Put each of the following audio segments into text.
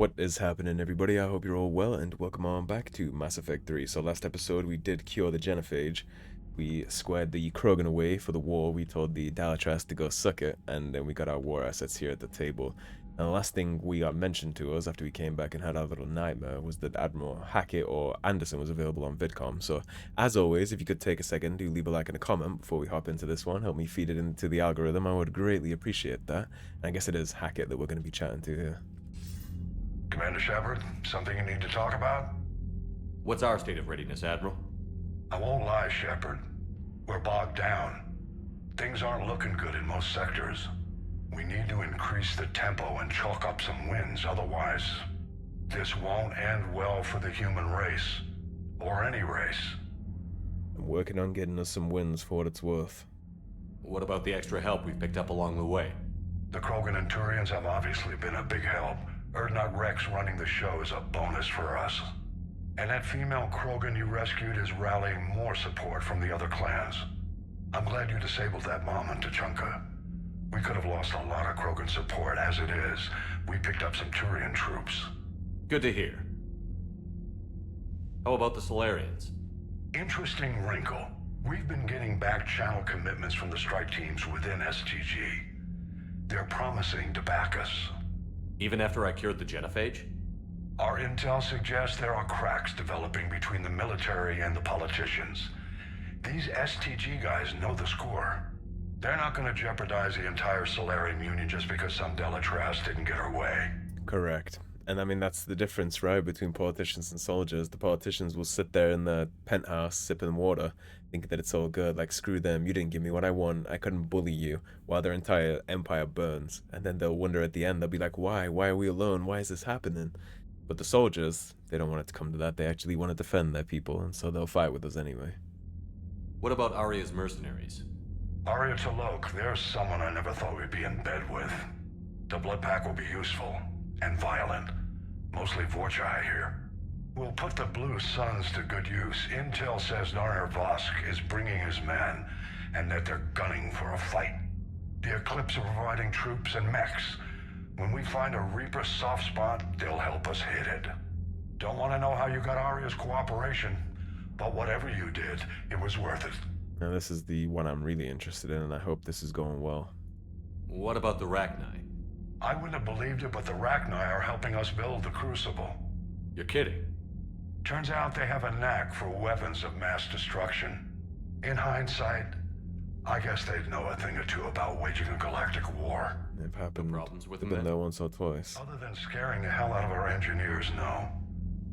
What is happening, everybody? I hope you're all well, and welcome on back to Mass Effect 3. So last episode, we did cure the genophage. We squared the Krogan away for the war. We told the Dalatras to go suck it, and then we got our war assets here at the table. And the last thing we got mentioned to us after we came back and had our little nightmare was that Admiral Hackett or Anderson was available on VidCom. So, as always, if you could take a second, do leave a like and a comment before we hop into this one. Help me feed it into the algorithm. I would greatly appreciate that. And I guess it is Hackett that we're going to be chatting to here. Commander Shepard, something you need to talk about? What's our state of readiness, Admiral? I won't lie, Shepard. We're bogged down. Things aren't looking good in most sectors. We need to increase the tempo and chalk up some wins, otherwise this won't end well for the human race. Or any race. I'm working on getting us some wins for what it's worth. What about the extra help we've picked up along the way? The Krogan and Turians have obviously been a big help. Erdnot Rex running the show is a bonus for us. And that female Krogan you rescued is rallying more support from the other clans. I'm glad you disabled that bomb on Tuchanka. We could have lost a lot of Krogan support. As it is, we picked up some Turian troops. Good to hear. How about the Solarians? Interesting wrinkle. We've been getting back channel commitments from the strike teams within STG. They're promising to back us. Even after I cured the genophage? Our intel suggests there are cracks developing between the military and the politicians. These STG guys know the score. They're not going to jeopardize the entire Solarian Union just because some Dalatras didn't get her way. Correct. And I mean, that's the difference, right, between politicians and soldiers. The politicians will sit there in the penthouse sipping water, thinking that it's all good, like, screw them, you didn't give me what I want, I couldn't bully you, while their entire empire burns. And then they'll wonder at the end, they'll be like, why are we alone, why is this happening? But the soldiers, they don't want it to come to that, they actually want to defend their people, and so they'll fight with us anyway. What about Aria's mercenaries? Aria Talok, there's someone I never thought we'd be in bed with. The blood pack will be useful, and violent. Mostly Vorcha, I hear. We'll put the Blue Suns to good use. Intel says Narner Vosk is bringing his men, and that they're gunning for a fight. The Eclipse are providing troops and mechs. When we find a Reaper soft spot, they'll help us hit it. Don't want to know how you got Aria's cooperation, but whatever you did, it was worth it. Now this is the one I'm really interested in, and I hope this is going well. What about the Rachni? I wouldn't have believed it, but the Rachni are helping us build the Crucible. You're kidding. Turns out they have a knack for weapons of mass destruction. In hindsight, I guess they'd know a thing or two about waging a galactic war. They've happened, No problems with they've them been then? there once or twice. Other than scaring the hell out of our engineers, no.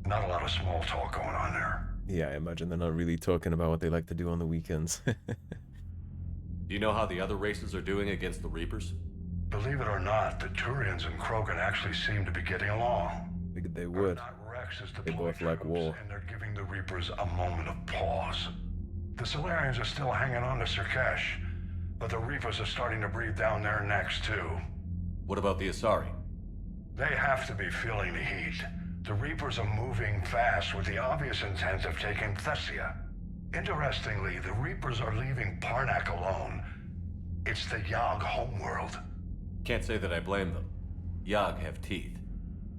Not a lot of small talk going on there. Yeah, I imagine they're not really talking about what they like to do on the weekends. Do you know how the other races are doing against the Reapers? Believe it or not, the Turians and Krogan actually seem to be getting along. Figured they would. Erdnot Rex is They deployed both like troops, war. and they're giving the Reapers a moment of pause. The Solarians are still hanging on to Sirkesh, but the Reapers are starting to breathe down their necks too. What about the Asari? They have to be feeling the heat. The Reapers are moving fast with the obvious intent of taking Thessia. Interestingly, the Reapers are leaving Parnak alone. It's the Yag homeworld. Can't say that I blame them. Yag have teeth.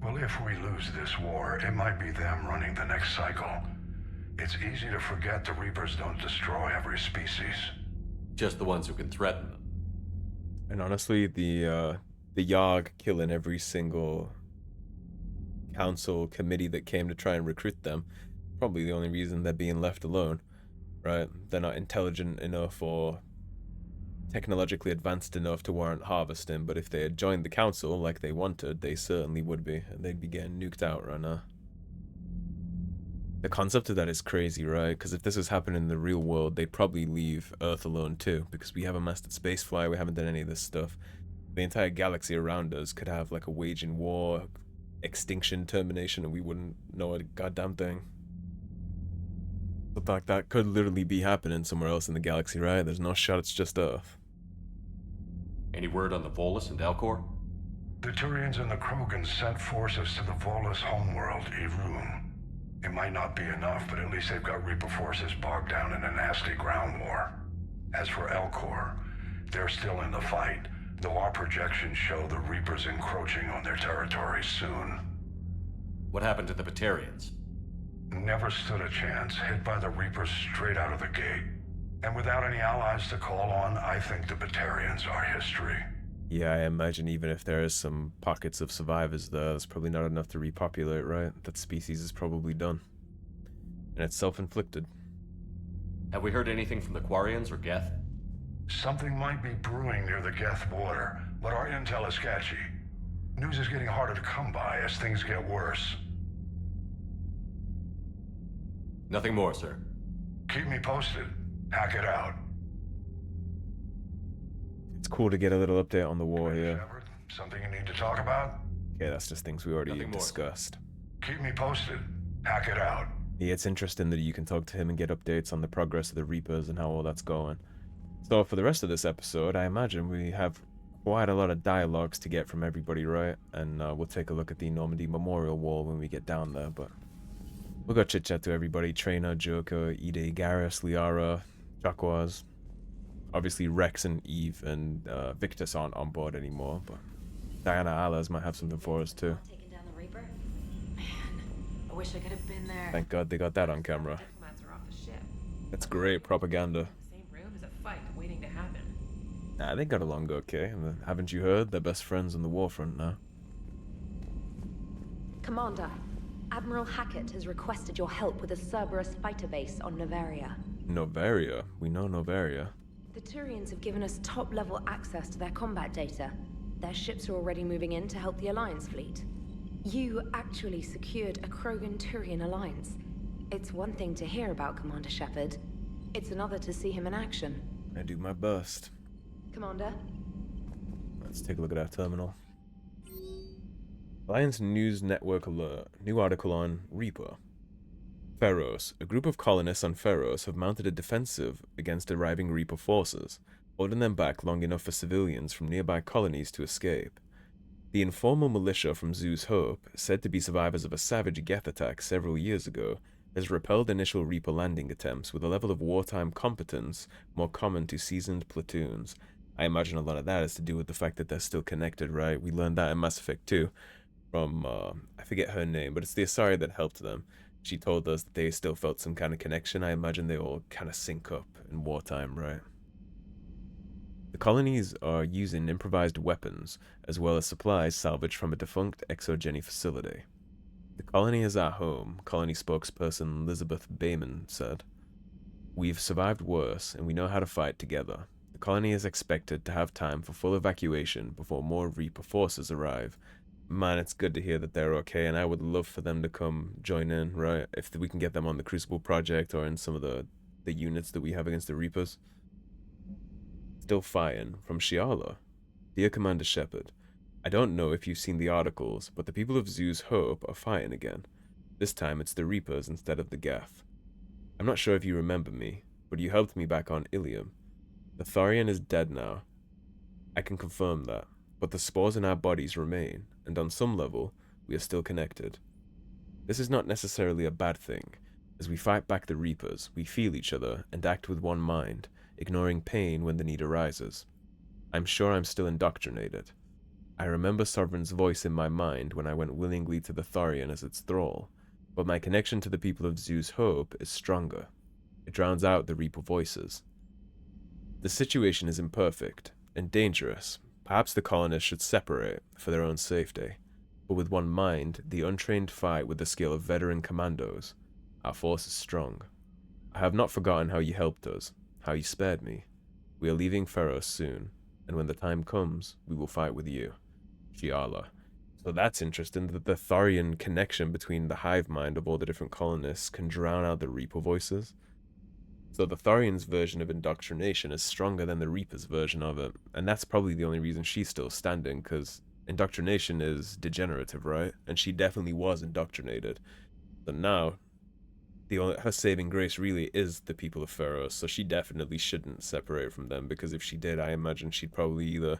Well, if we lose this war, it might be them running the next cycle. It's easy to forget the Reapers don't destroy every species. Just the ones who can threaten them. And honestly, the Yogg killing every single council committee that came to try and recruit them, probably the only reason they're being left alone, right? They're not intelligent enough or technologically advanced enough to warrant harvesting, but if they had joined the council like they wanted, they certainly would be, and they'd be getting nuked out right now. The concept of that is crazy, right? Because if this was happening in the real world, they'd probably leave Earth alone too, because we haven't mastered spaceflight, we haven't done any of this stuff. The entire galaxy around us could have like a waging war, extinction, termination, and we wouldn't know a goddamn thing. But like that could literally be happening somewhere else in the galaxy, right? There's no shot it's just Earth. Any word on the Volus and Elcor? The Turians and the Krogan sent forces to the Volus homeworld, Irun. It might not be enough, but at least they've got Reaper forces bogged down in a nasty ground war. As for Elcor, they're still in the fight, though our projections show the Reapers encroaching on their territory soon. What happened to the Batarians? Never stood a chance, hit by the Reapers straight out of the gate. And without any allies to call on, I think the Batarians are history. Yeah, I imagine even if there is some pockets of survivors there, that's probably not enough to repopulate, right? That species is probably done. And it's self-inflicted. Have we heard anything from the Quarians or Geth? Something might be brewing near the Geth border, but our intel is sketchy. News is getting harder to come by as things get worse. Nothing more, sir. Keep me posted. Hackett out. It's cool to get a little update on the war here. Shepard, something you need to talk about? Okay, that's just things we already Nothing more. discussed. Keep me posted. Hackett out. Yeah, it's interesting that you can talk to him and get updates on the progress of the Reapers and how all that's going. So for the rest of this episode, I imagine we have quite a lot of dialogues to get from everybody, right? And we'll take a look at the Normandy Memorial Wall when we get down there, but we'll go chit-chat to everybody. Traynor, Joker, EDI, Garrus, Liara, Jaquaz. Obviously Rex and Eve and Victus aren't on board anymore, but Diana Alas might have something for us too. Taking down the Reaper? Man, I wish I could have been there. Thank God they got that on camera. Diplomats are off the ship. That's great propaganda. The same room is a fight waiting to happen. Nah, they got along okay. Haven't you heard? They're best friends on the warfront now. Commander, Admiral Hackett has requested your help with a Cerberus fighter base on Novaria. Novaria? We know Novaria. The Turians have given us top-level access to their combat data. Their ships are already moving in to help the Alliance fleet. You actually secured a Krogan-Turian alliance. It's one thing to hear about Commander Shepard. It's another to see him in action. I do my best. Commander? Let's take a look at our terminal. Alliance News Network alert. New article on Reaper. Pharos. A group of colonists on Pharos have mounted a defensive against arriving Reaper forces, holding them back long enough for civilians from nearby colonies to escape. The informal militia from Zoo's Hope, said to be survivors of a savage Geth attack several years ago, has repelled initial Reaper landing attempts with a level of wartime competence more common to seasoned platoons. I imagine a lot of that has to do with the fact that they're still connected, right? We learned that in Mass Effect 2 from, I forget her name, but it's the Asari that helped them. She told us that they still felt some kind of connection. I imagine they all kind of sync up in wartime, right? The colonies are using improvised weapons, as well as supplies salvaged from a defunct exogeny facility. The colony is our home, colony spokesperson Elizabeth Bayman said. We've survived worse, and we know how to fight together. The colony is expected to have time for full evacuation before more Reaper forces arrive. Man, it's good to hear that they're okay, and I would love for them to come join in, right? If we can get them on the Crucible project or in some of the units that we have against the Reapers. Still fighting from Shiala. Dear Commander Shepard, I don't know if you've seen the articles, but the people of Zoo's Hope are fighting again. This time it's the Reapers instead of the Geth. I'm not sure if you remember me, but you helped me back on Ilium. The Thorian is dead now. I can confirm that, but the spores in our bodies remain, and on some level, we are still connected. This is not necessarily a bad thing. As we fight back the Reapers, we feel each other and act with one mind, ignoring pain when the need arises. I'm sure I'm still indoctrinated. I remember Sovereign's voice in my mind when I went willingly to the Thorian as its thrall, but my connection to the people of Zoo's Hope is stronger. It drowns out the Reaper voices. The situation is imperfect and dangerous. Perhaps the colonists should separate for their own safety, but with one mind, the untrained fight with the skill of veteran commandos. Our force is strong. I have not forgotten how you helped us, how you spared me. We are leaving Pharos soon, and when the time comes, we will fight with you. Shiala. So that's interesting, that the Thorian connection between the hive mind of all the different colonists can drown out the Reaper voices. So the Thorian's version of indoctrination is stronger than the Reaper's version of it, and that's probably the only reason she's still standing, because indoctrination is degenerative, right? And she definitely was indoctrinated. So now, her saving grace really is the people of Pharos, so she definitely shouldn't separate from them, because if she did, I imagine she'd probably either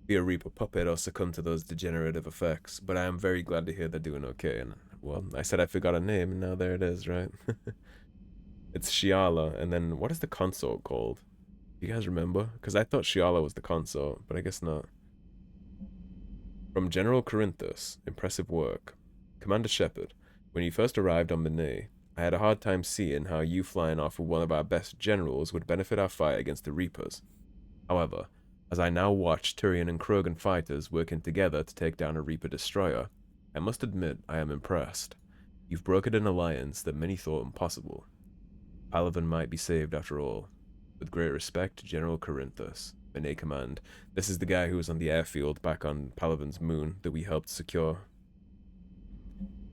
be a Reaper puppet or succumb to those degenerative effects. But I am very glad to hear they're doing okay, and, well, I said I forgot her name, and now there it is, right? It's Shiala, and then what is the consort called? Do you guys remember? Because I thought Shiala was the consort, but I guess not. From General Corinthus, impressive work. Commander Shepard, when you first arrived on Benet, I had a hard time seeing how you flying off with one of our best generals would benefit our fight against the Reapers. However, as I now watch Turian and Krogan fighters working together to take down a Reaper destroyer, I must admit I am impressed. You've brokered an alliance that many thought impossible. Palaven might be saved after all. With great respect, General Corinthus, Benet Command. This is the guy who was on the airfield back on Palaven's moon that we helped secure.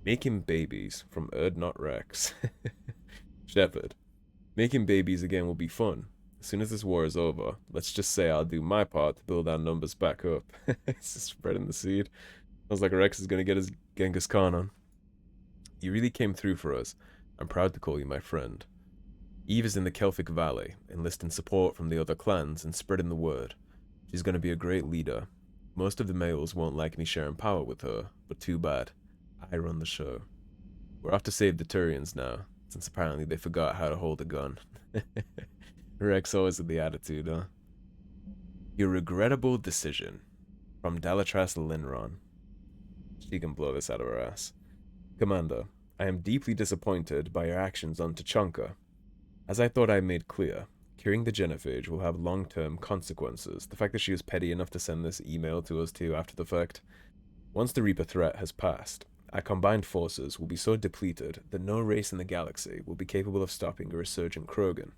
Making babies from Erdnot Rex. Shepard, making babies again will be fun. As soon as this war is over, let's just say I'll do my part to build our numbers back up. It's just spreading the seed. Sounds like Rex is going to get his Genghis Khan on. You really came through for us. I'm proud to call you my friend. Eve is in the Kelphic Valley, enlisting support from the other clans and spreading the word. She's going to be a great leader. Most of the males won't like me sharing power with her, but too bad. I run the show. We're off to save the Turians now, since apparently they forgot how to hold a gun. Rex always with the attitude, huh? Your regrettable decision. From Dalatras Linron. She can blow this out of her ass. Commander, I am deeply disappointed by your actions on Tuchanka. As I thought I made clear, curing the genophage will have long-term consequences. The fact that she was petty enough to send this email to us too after the fact. Once the Reaper threat has passed, our combined forces will be so depleted that no race in the galaxy will be capable of stopping a resurgent Krogan.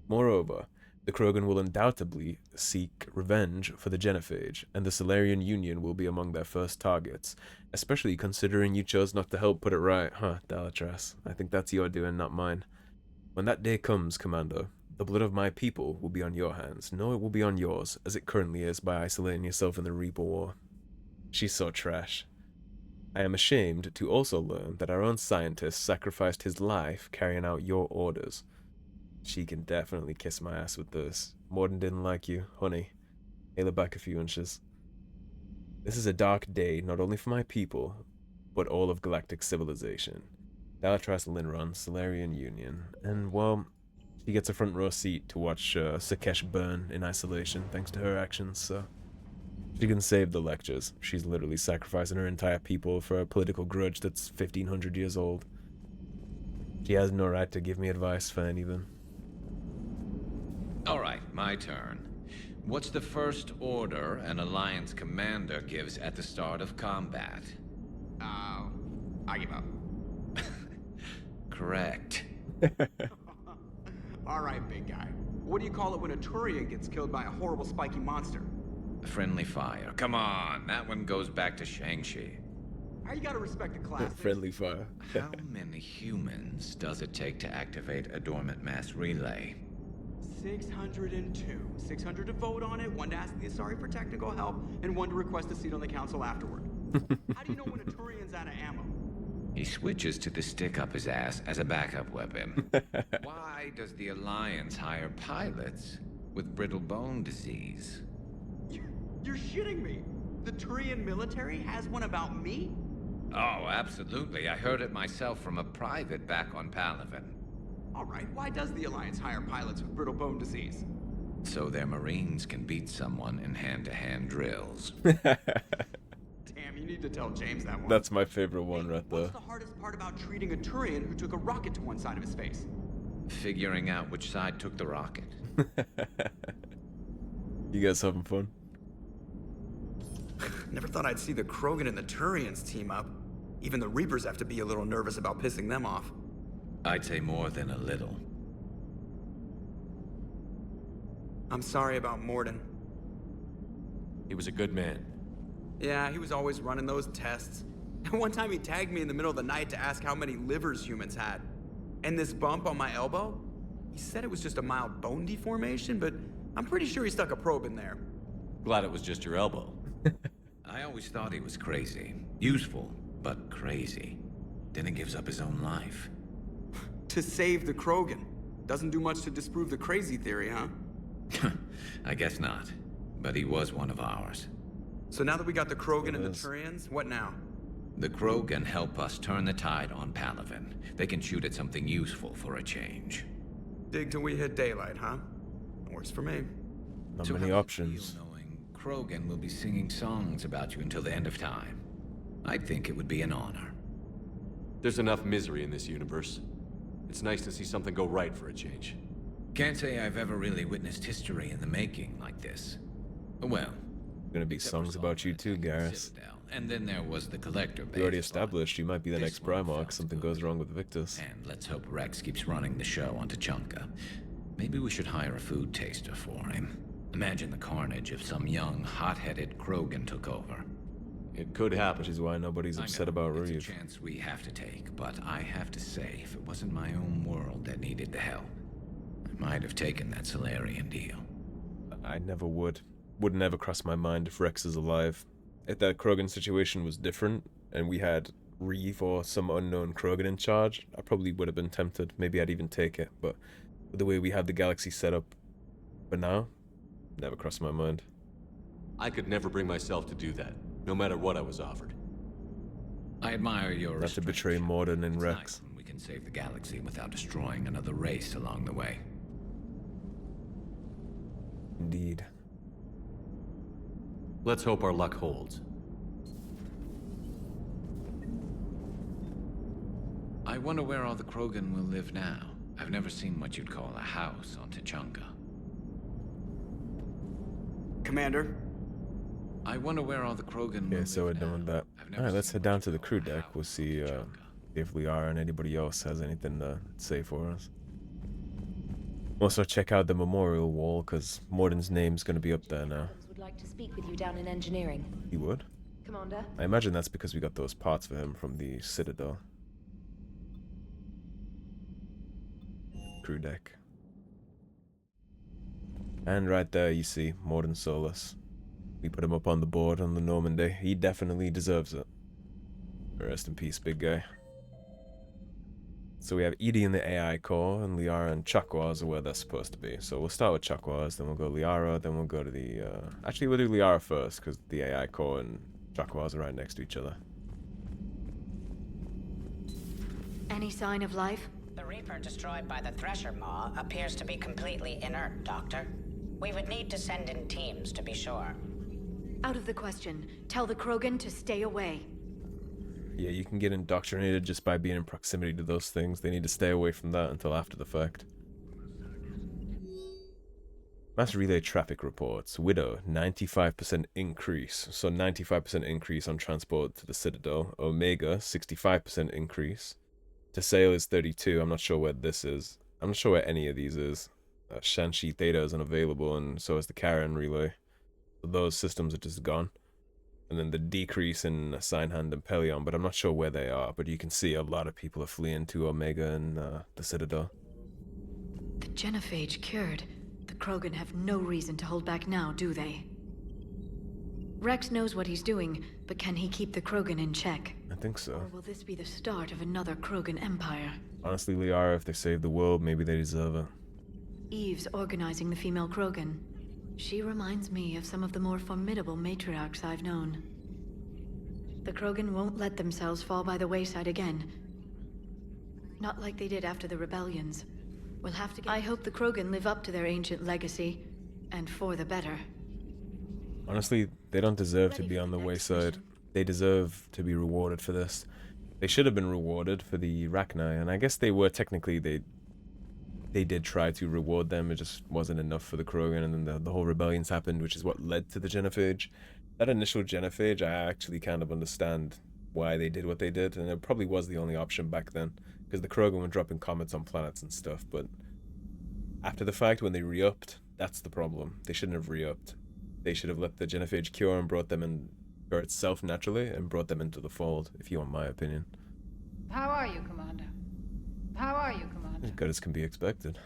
Moreover, the Krogan will undoubtedly seek revenge for the genophage, and the Solarian Union will be among their first targets, especially considering you chose not to help put it right, huh, Dalatras? I think that's your doing, not mine. When that day comes, Commander, the blood of my people will be on your hands. No, it will be on yours, as it currently is by isolating yourself in the Reaper War. She's so trash. I am ashamed to also learn that our own scientist sacrificed his life carrying out your orders. She can definitely kiss my ass with this. Morden didn't like you, honey. Hail it back a few inches. This is a dark day not only for my people, but all of galactic civilization. Dalatras Linron, Solarian Union, and, well, she gets a front row seat to watch Sakesh burn in isolation thanks to her actions, so she can save the lectures. She's literally sacrificing her entire people for a political grudge that's 1,500 years old. She has no right to give me advice for anything. Alright, my turn. What's the first order an Alliance commander gives at the start of combat? I give up. Correct. Alright, big guy. What do you call it when a Turian gets killed by a horrible spiky monster? Friendly fire. Come on, that one goes back to Shang-Chi. You gotta respect the class. Friendly fire. How many humans does it take to activate a dormant mass relay? 602. 600 to vote on it, 1 to ask the Asari for technical help, and 1 to request a seat on the council afterward. How do you know when a Turian's out of ammo? He switches to the stick up his ass as a backup weapon. Why does the Alliance hire pilots with brittle bone disease? You're shitting me. The Turian military has one about me? Oh, absolutely. I heard it myself from a private back on Palaven. Alright, why does the Alliance hire pilots with brittle bone disease? So their Marines can beat someone in hand-to-hand drills. Damn, you need to tell James that one. That's my favorite one right there. What's the hardest part about treating a Turian who took a rocket to one side of his face? Figuring out which side took the rocket. You guys having fun? Never thought I'd see the Krogan and the Turians team up. Even the Reapers have to be a little nervous about pissing them off. I'd say more than a little. I'm sorry about Morden. He was a good man. Yeah, he was always running those tests. And one time he tagged me in the middle of the night to ask how many livers humans had. And this bump on my elbow? He said it was just a mild bone deformation, but I'm pretty sure he stuck a probe in there. Glad it was just your elbow. I always thought he was crazy. Useful, but crazy. Then he gives up his own life. To save the Krogan. Doesn't do much to disprove the crazy theory, huh? I guess not. But he was one of ours. So now that we got the Krogan and the Yes. Turians, what now? The Krogan help us turn the tide on Palaven. They can shoot at something useful for a change. Dig till we hit daylight, huh? Works for me. Not So many how options. does it feel knowing Krogan will be singing songs about you until the end of time? I think it would be an honor. There's enough misery in this universe. It's nice to see something go right for a change. Can't say I've ever really witnessed history in the making like this. Well, Gonna be songs about you too, Garrus. and then there was the collector base. You already established you might be the This next one Primarch. felt Something good. goes wrong with Victus. And let's hope Rex keeps running the show on Tuchanka. Maybe we should hire a food taster for him. Imagine the carnage if some young, hot-headed Krogan took over. It could happen. Which is why nobody's I upset know, about it's a Reeve. chance we have to take, but I have to say, if it wasn't my own world that needed the help, I might have taken that Solarian deal. I never would. Would never cross my mind if Rex is alive. If that Krogan situation was different, and we had Reeve or some unknown Krogan in charge, I probably would have been tempted. Maybe I'd even take it, but with the way we have the galaxy set up for now, never crossed my mind. I could never bring myself to do that, no matter what I was offered. I admire your Not to restraint, betray Shepard. Morden and It's Rex. nice when we can save the galaxy without destroying another race along the way. Indeed. Let's hope our luck holds. I wonder where all the Krogan will live now. I've never seen what you'd call a house on Tuchanka. Commander, I wonder where all the Krogan will Okay, so we're live done with now. that. I've never Alright, let's seen head what down you'd to the call crew a deck. We'll house see on Tuchanka. if Liara and anybody else has anything to say for us. Also, check out the memorial wall, because Morden's name's going to be up there now. Would like to speak with you down in engineering. He would? Commander? I imagine that's because we got those parts for him from the Citadel. Crew deck. And right there you see Morden Solus. We put him up on the board on the Normandy. He definitely deserves it. Rest in peace, big guy. So we have EDI in the AI core, and Liara and Chakwas are where they're supposed to be. So we'll start with Chakwas, then we'll go Liara, then we'll go to the... Actually, we'll do Liara first, because the AI core and Chakwas are right next to each other. Any sign of life? The Reaper destroyed by the Thresher Maw appears to be completely inert, Doctor. We would need to send in teams to be sure. Out of the question. Tell the Krogan to stay away. Yeah, you can get indoctrinated just by being in proximity to those things. They need to stay away from that until after the fact. Mass relay traffic reports. Widow, 95% increase. So 95% increase on transport to the Citadel. Omega, 65% increase. Teseo is 32. I'm not sure where this is. I'm not sure where any of these is. Shanxi Theta is unavailable, and so is the Karen relay. So those systems are just gone. And then the decrease in Signhand and Pelion, but I'm not sure where they are. But you can see a lot of people are fleeing to Omega and the Citadel. The genophage cured. The Krogan have no reason to hold back now, do they? Rex knows what he's doing, but can he keep the Krogan in check? I think so. Or will this be the start of another Krogan empire? Honestly, Liara, if they save the world, maybe they deserve it. Eve's organizing the female Krogan. She reminds me of some of the more formidable matriarchs I've known. The Krogan won't let themselves fall by the wayside again. Not like they did after the rebellions. We'll have to get... I hope the Krogan live up to their ancient legacy, and for the better. Honestly, they don't deserve to be on the wayside. They deserve to be rewarded for this. They should have been rewarded for the Rachni, and I guess they were technically, they did try to reward them. It just wasn't enough for the Krogan, and then the whole rebellions happened, which is what led to the genophage. That initial genophage, I actually kind of understand why they did what they did, and it probably was the only option back then, because the Krogan were dropping comets on planets and stuff, but after the fact, when they re-upped, that's the problem. They shouldn't have re-upped. They should have let the genophage cure and brought them in for itself naturally, and brought them into the fold, if you want my opinion. How are you, Commander? How are you, Commander? As good as can be expected.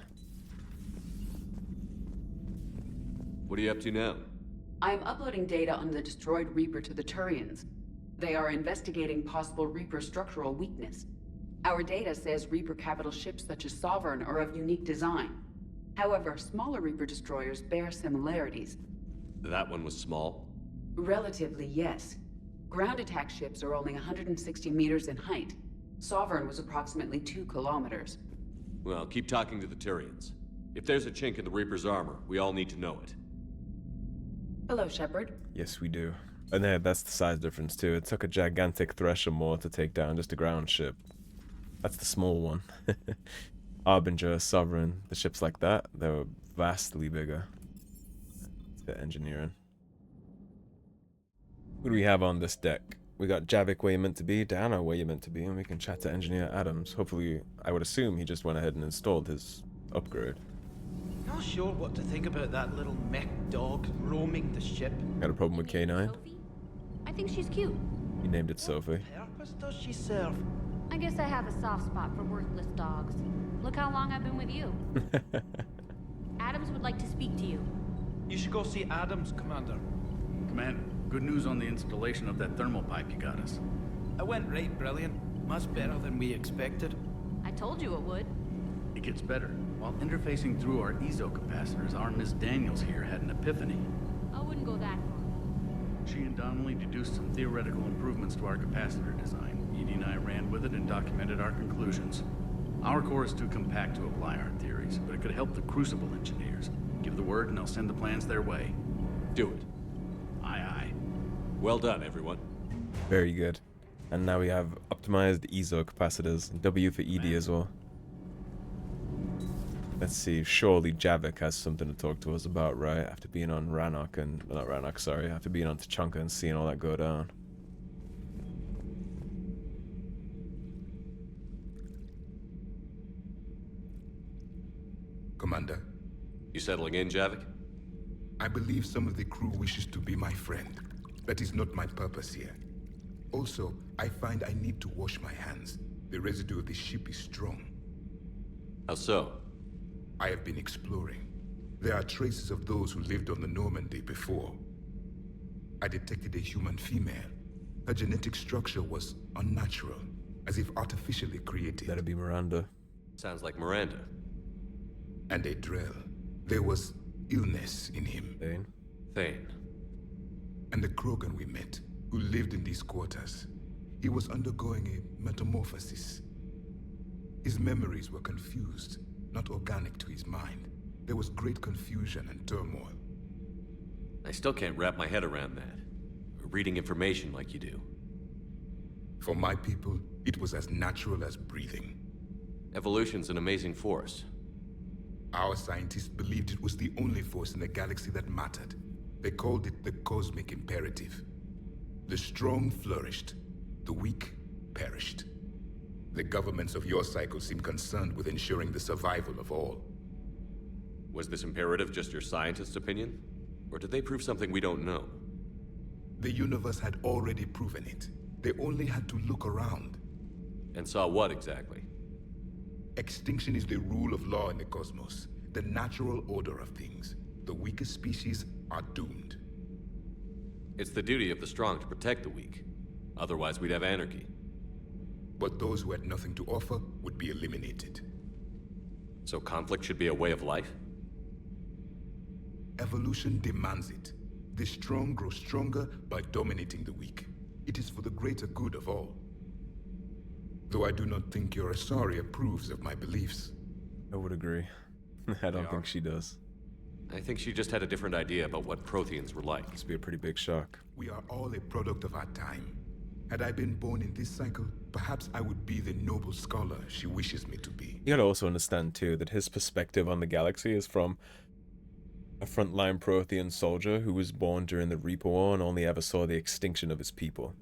What are you up to now? I am uploading data on the destroyed Reaper to the Turians. They are investigating possible Reaper structural weakness. Our data says Reaper capital ships such as Sovereign are of unique design. However, smaller Reaper destroyers bear similarities. That one was small. Relatively, yes. Ground attack ships are only 160 meters in height. Sovereign was approximately 2 kilometers. Well, keep talking to the Turians. If there's a chink in the Reaper's armor, we all need to know it. Hello, Shepard. Yes, we do. And that's the size difference too. It took a gigantic Thresher Maw to take down just a ground ship. That's the small one. Harbinger, Sovereign, the ships like that, they were vastly bigger. To engineering. Who do we have on this deck? We got Javik where you're meant to be, Diana where you're meant to be, and we can chat to Engineer Adams. Hopefully, I would assume he just went ahead and installed his upgrade. Not sure what to think about that little mech dog roaming the ship. Got a problem with K9? Sophie? I think she's cute. He named it Sophie. What purpose does she serve? I guess I have a soft spot for worthless dogs. Look how long I've been with you. Adams would like to speak to you. You should go see Adams, Commander. Commander, good news on the installation of that thermal pipe you got us. It went right brilliant. Much better than we expected. I told you it would. It gets better. While interfacing through our ezo capacitors, our Miss Daniels here had an epiphany. I wouldn't go that far. She and Donnelly deduced some theoretical improvements to our capacitor design. Edie and I ran with it and documented our conclusions. Our core is too compact to apply our theories, but it could help the Crucible engineers. Give the word and I'll send the plans their way. Do it. Aye, aye. Well done, everyone. Very good. And now we have optimized ezo capacitors. W for ED as well. Let's see, surely Javik has something to talk to us about, right? After being on Rannoch and... not Rannoch, sorry. After being on Tuchanka and seeing all that go down. Commander. You settling in, Javik? I believe some of the crew wishes to be my friend. That is not my purpose here. Also, I find I need to wash my hands. The residue of the ship is strong. How so? I have been exploring. There are traces of those who lived on the Normandy before. I detected a human female. Her genetic structure was unnatural, as if artificially created. That'd be Miranda. Sounds like Miranda. And a Drell. There was illness in him. Thane? Thane. And the Krogan we met, who lived in these quarters. He was undergoing a metamorphosis. His memories were confused, not organic to his mind. There was great confusion and turmoil. I still can't wrap my head around that. Reading information like you do. For my people, it was as natural as breathing. Evolution's an amazing force. Our scientists believed it was the only force in the galaxy that mattered. They called it the cosmic imperative. The strong flourished, the weak perished. The governments of your cycle seem concerned with ensuring the survival of all. Was this imperative just your scientist's opinion? Or did they prove something we don't know? The universe had already proven it. They only had to look around. And saw what exactly? Extinction is the rule of law in the cosmos, the natural order of things. The weakest species are doomed. It's the duty of the strong to protect the weak. Otherwise, we'd have anarchy. But those who had nothing to offer would be eliminated. So conflict should be a way of life? Evolution demands it. The strong grow stronger by dominating the weak. It is for the greater good of all. Though I do not think your Asari approves of my beliefs. I would agree. I don't think she does. I think she just had a different idea about what Protheans were like. Must be a pretty big shock. We are all a product of our time. Had I been born in this cycle, perhaps I would be the noble scholar she wishes me to be. You gotta also understand, too, that his perspective on the galaxy is from a frontline Prothean soldier who was born during the Reaper War and only ever saw the extinction of his people.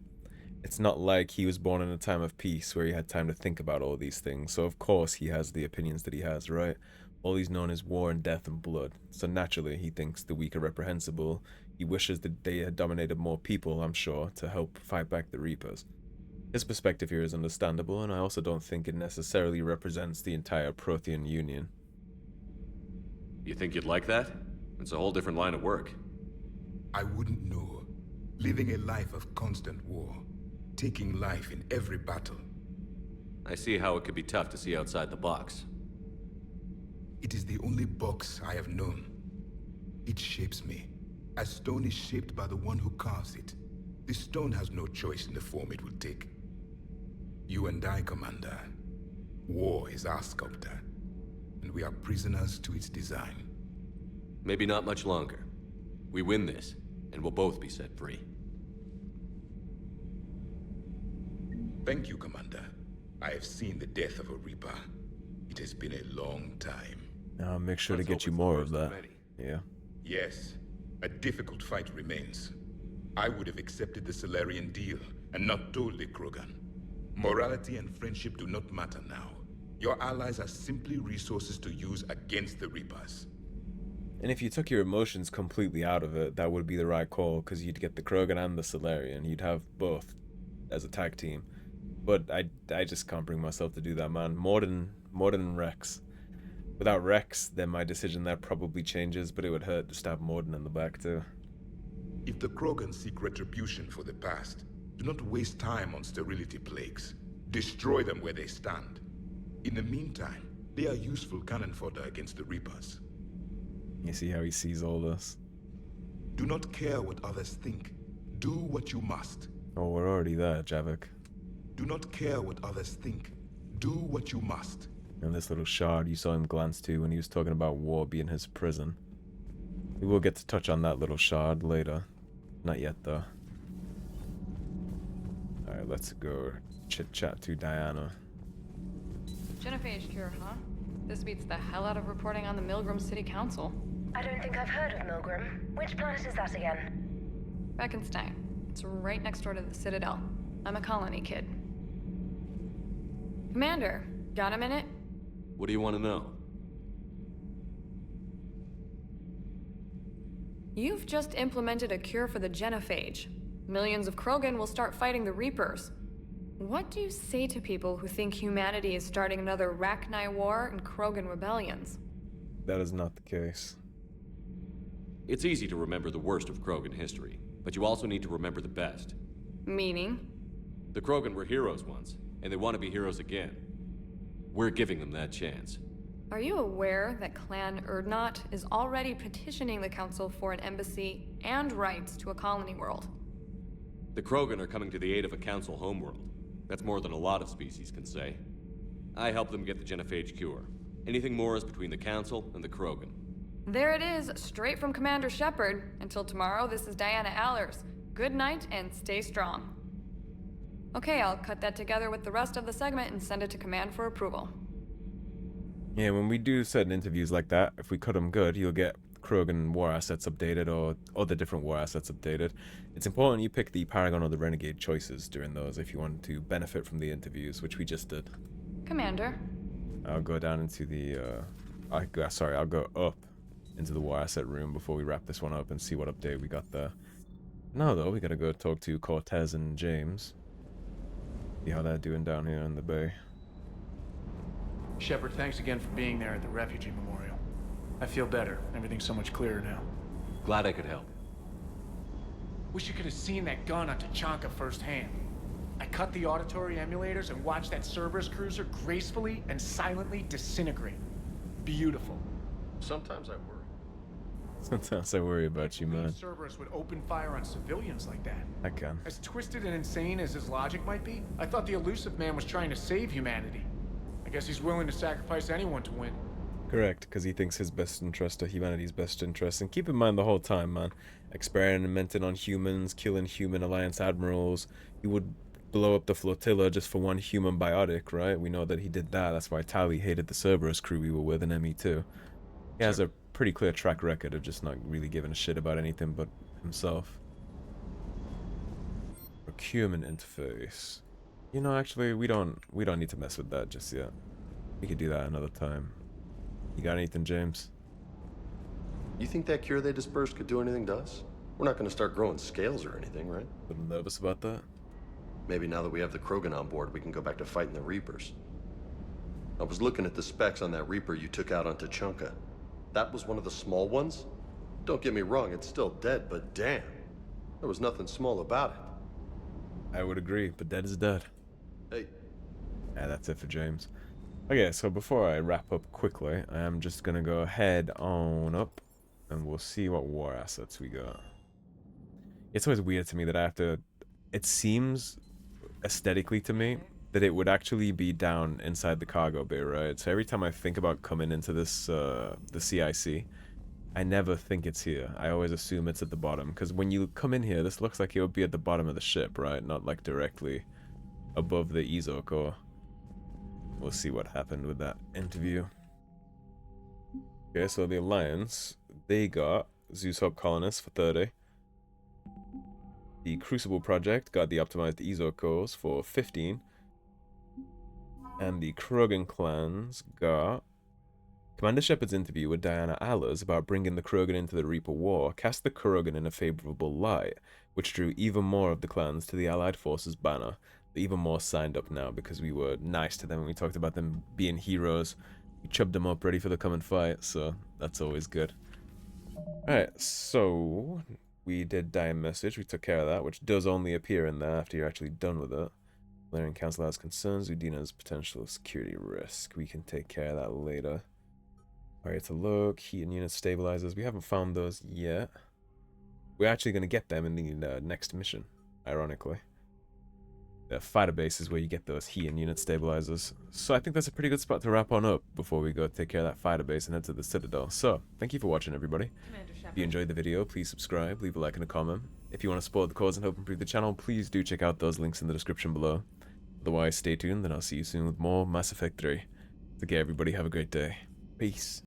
It's not like he was born in a time of peace where he had time to think about all these things, so of course he has the opinions that he has, right? All he's known is war and death and blood, so naturally he thinks the weak are reprehensible. He wishes that they had dominated more people, I'm sure, to help fight back the Reapers. His perspective here is understandable, and I also don't think it necessarily represents the entire Prothean Union. You think you'd like that? It's a whole different line of work. I wouldn't know. Living a life of constant war. Taking life in every battle. I see how it could be tough to see outside the box. It is the only box I have known. It shapes me, as stone is shaped by the one who carves it. The stone has no choice in the form it will take. You and I, Commander. War is our sculptor, and we are prisoners to its design. Maybe not much longer. We win this, and we'll both be set free. Thank you, Commander. I have seen the death of a Reaper. It has been a long time. I'll make sure to get you more of that. Yeah. Yes, a difficult fight remains. I would have accepted the Solarian deal and not told the Krogan. Morality and friendship do not matter now. Your allies are simply resources to use against the Reapers. And if you took your emotions completely out of it, that would be the right call, because you'd get the Krogan and the Solarian. You'd have both as a tag team. But I just can't bring myself to do that, man. More than Rex. Without Rex, then my decision there probably changes, but it would hurt to stab Morden in the back too. If the Krogan seek retribution for the past, do not waste time on sterility plagues. Destroy them where they stand. In the meantime, they are useful cannon fodder against the Reapers. You see how he sees all this? Do not care what others think. Do what you must. Oh, we're already there, Javik. Do not care what others think. Do what you must. And this little shard you saw him glance to when he was talking about war being his prison. We will get to touch on that little shard later. Not yet, though. Alright, let's go chit-chat to Diana. Genophage cure, huh? This beats the hell out of reporting on the Milgram City Council. I don't think I've heard of Milgram. Which planet is that again? Beckenstein. It's right next door to the Citadel. I'm a colony kid. Commander, got a minute? What do you want to know? You've just implemented a cure for the genophage. Millions of Krogan will start fighting the Reapers. What do you say to people who think humanity is starting another Rachni War and Krogan rebellions? That is not the case. It's easy to remember the worst of Krogan history, but you also need to remember the best. Meaning? The Krogan were heroes once, and they want to be heroes again. We're giving them that chance. Are you aware that Clan Urdnot is already petitioning the Council for an embassy and rights to a colony world? The Krogan are coming to the aid of a Council homeworld. That's more than a lot of species can say. I help them get the genophage cure. Anything more is between the Council and the Krogan. There it is, straight from Commander Shepard. Until tomorrow, this is Diana Allers. Good night and stay strong. Okay, I'll cut that together with the rest of the segment and send it to Command for approval. Yeah, when we do certain interviews like that, if we cut them good, you'll get Krogan war assets updated or other different war assets updated. It's important you pick the Paragon or the Renegade choices during those if you want to benefit from the interviews, which we just did. Commander. I'll go down into the, I'll go up into the war asset room before we wrap this one up and see what update we got there. Now though, we gotta go talk to Cortez and James. See how they're doing down here in the bay. Shepard, thanks again for being there at the Refugee Memorial. I feel better. Everything's so much clearer now. Glad I could help. Wish you could have seen that gun on Tuchanka firsthand. I cut the auditory emulators and watched that Cerberus cruiser gracefully and silently disintegrate. Beautiful. Sometimes I worry. Sometimes I worry about you, man. Cerberus would open fire on civilians like that. I can. As twisted and insane as his logic might be, I thought the elusive man was trying to save humanity. I guess he's willing to sacrifice anyone to win. Correct, because he thinks his best interest are humanity's best interest. And keep in mind the whole time, man, experimenting on humans, killing human Alliance admirals. He would blow up the flotilla just for one human biotic, right? We know that he did that. That's why Tali hated the Cerberus crew we were with in ME2. He has a pretty clear track record of just not really giving a shit about anything but himself. Procurement interface. You know, actually, we don't need to mess with that just yet. We could do that another time. You got anything, James? You think that cure they dispersed could do anything to us? We're not going to start growing scales or anything, right? A little nervous about that? Maybe now that we have the Krogan on board, we can go back to fighting the Reapers. I was looking at the specs on that Reaper you took out on Tuchanka. That was one of the small ones? Don't get me wrong, it's still dead, but damn. There was nothing small about it. I would agree, but dead is dead. Hey. Yeah, that's it for James. Okay, so before I wrap up quickly, I am just gonna go head on up, and we'll see what war assets we got. It's always weird to me that I have to... It seems, aesthetically to me, that it would actually be down inside the cargo bay, right? So every time I think about coming into this, the CIC, I never think it's here. I always assume it's at the bottom, because when you come in here, this looks like it would be at the bottom of the ship, right? Not like directly above the Ezo core. we'll see what happened with that interview. Okay, so the Alliance, they got Zeus Hub colonists for 30. The Crucible Project got the optimized Ezo cores for 15. And the Krogan clans got... Commander Shepard's interview with Diana Allers about bringing the Krogan into the Reaper War cast the Krogan in a favorable light, which drew even more of the clans to the Allied forces banner. They're even more signed up now because we were nice to them and we talked about them being heroes. We chubbed them up ready for the coming fight, so that's always good. Alright, so we did Dire Message, we took care of that, which does only appear in there after you're actually done with it. Valerian Council has concerns, Udina's potential security risk. We can take care of that later. Area to look, heat and unit stabilizers. We haven't found those yet. We're actually going to get them in the next mission, ironically. The fighter base is where you get those heat and unit stabilizers. So I think that's a pretty good spot to wrap on up before we go take care of that fighter base and head to the Citadel. So, thank you for watching, everybody. If you enjoyed the video, please subscribe, leave a like and a comment. If you want to support the cause and help improve the channel, please do check out those links in the description below. Otherwise, stay tuned and I'll see you soon with more Mass Effect 3. Okay, everybody, have a great day. Peace.